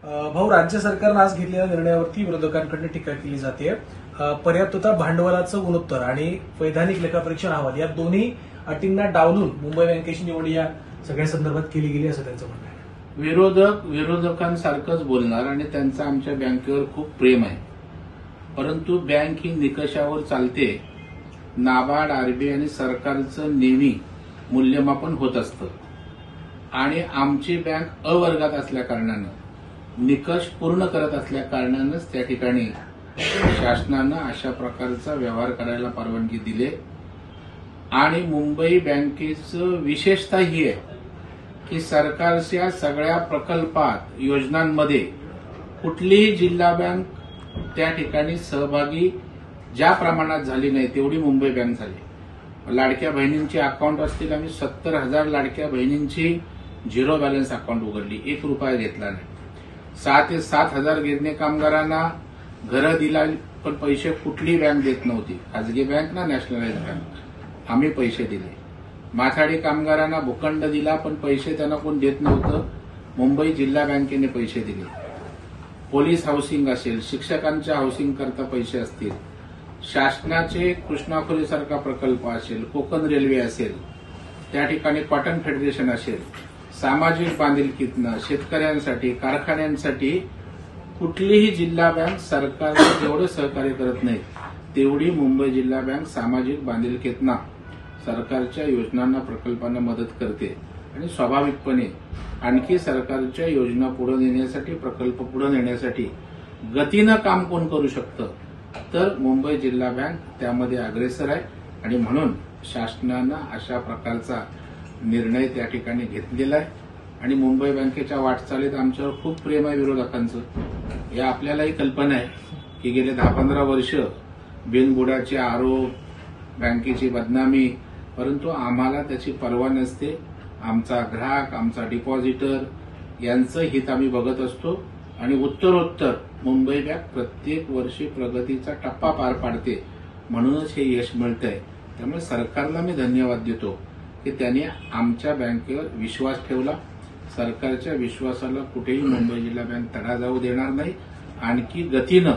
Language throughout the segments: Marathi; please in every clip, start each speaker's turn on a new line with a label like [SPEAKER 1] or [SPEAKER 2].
[SPEAKER 1] भाऊ, राज्य सरकारनं आज घेतलेल्या निर्णयावरती विरोधकांकडून टीका केली जाते। पर्याप्तता, भांडवलाचं गुणोत्तर आणि वैधानिक लेखापरीक्षण अहवाल या दोन्ही अटींना डावलून मुंबई बँकेची निवड या सगळ्या संदर्भात केली गेली असं त्यांचं म्हणणं आहे।
[SPEAKER 2] विरोधकांसारखंच बोलणार आणि त्यांचं आमच्या बँकेवर खूप प्रेम आहे, परंतु बँक ही निकषावर चालते। नाबार्ड, आरबीआय आणि सरकारचं नेहमी मूल्यमापन होत असतं आणि आमची बँक अ वर्गात असल्या कारणानं, निकष पूर्ण करत असल्या कारणानंच त्या ठिकाणी शासनानं अशा प्रकारचा व्यवहार करायला परवानगी दिली आणि मुंबई बँकेचं विशेषता ही आहे की सरकारच्या सगळ्या प्रकल्पात, योजनांमध्ये कुठलीही जिल्हा बँक त्या ठिकाणी सहभागी ज्या प्रमाणात झाली नाही तेवढी मुंबई बँक झाली। लाडक्या बहिणींची अकाउंट असतील, आम्ही 70,000 लाडक्या बहिणींची झिरो बॅलन्स अकाउंट उघडली, 1 रुपया घेतला नाही। 6 ते 7,000 गिरणी कामगारांना घरं दिला, पण पैसे कुठली बँक देत नव्हती, खाजगी बँक ना नॅशनलाइज बँक, आम्ही पैसे दिले। माथाडी कामगारांना भूखंड दिला, पण पैसे त्यांना कोण देत नव्हतं, मुंबई जिल्हा बँकेने पैसे दिले। पोलीस हाऊसिंग असेल, शिक्षकांच्या हाऊसिंग करता पैसे असतील, शासनाचे कृष्णाखोरीसारखा प्रकल्प असेल, कोकण रेल्वे असेल, त्या ठिकाणी कॉटन फेडरेशन असेल, सामाजिक बांधिलकीतनं शेतकऱ्यांसाठी, कारखान्यांसाठी कुठलीही जिल्हा बँक सरकारला जेवढं सहकार्य करत नाही तेवढी मुंबई जिल्हा बँक सामाजिक बांधिलकीतना सरकारच्या योजनांना, प्रकल्पांना मदत करते आणि स्वाभाविकपणे आणखी सरकारच्या योजना पुढे नेण्यासाठी, प्रकल्प पुढे नेण्यासाठी गतीनं काम कोण करू शकतं तर मुंबई जिल्हा बँक त्यामध्ये अग्रेसर आहे आणि म्हणून शासनानं अशा प्रकारचा निर्णय त्या ठिकाणी घेतलेला आहे आणि मुंबई बँकेच्या वाटचालीत आमच्यावर खूप प्रेम आहे विरोधकांचं। या आपल्यालाही कल्पना आहे की गेले 10-15 वर्ष बिनबुडाचे आरोप, बँकेची बदनामी, परंतु आम्हाला त्याची पर्वा नसते। आमचा ग्राहक, आमचा डिपॉझिटर यांचं हित आम्ही बघत असतो आणि उत्तरोत्तर मुंबई बँक प्रत्येक वर्षी प्रगतीचा टप्पा पार पाडते, म्हणूनच हे यश मिळतंय। त्यामुळे सरकारला मी धन्यवाद देतो की त्यांनी आमच्या बँकेवर विश्वास ठेवला। सरकारच्या विश्वासाला कुठेही मुंबई जिल्हा बँक तडा जाऊ देणार नाही। आणखी गतीनं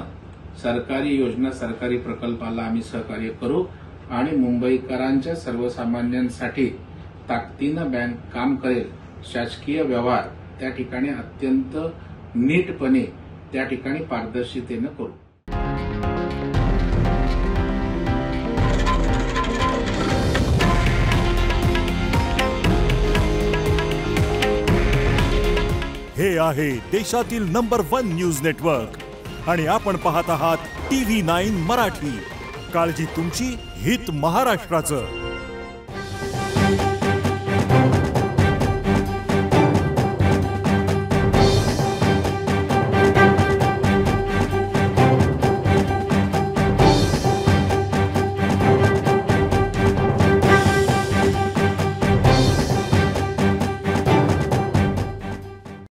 [SPEAKER 2] सरकारी योजना, सरकारी प्रकल्पाला आम्ही सहकार्य करू आणि मुंबईकरांच्या, सर्वसामान्यांसाठी ताकदीनं बँक काम करेल। शासकीय व्यवहार त्या ठिकाणी अत्यंत नीटपणे, त्या ठिकाणी पारदर्शितेनं करू।
[SPEAKER 3] हे आहे देशातील नंबर 1 न्यूज नेटवर्क आणि आपण पाहत आहात TV9 मराठी। काळजी तुमची, हित महाराष्ट्राचं।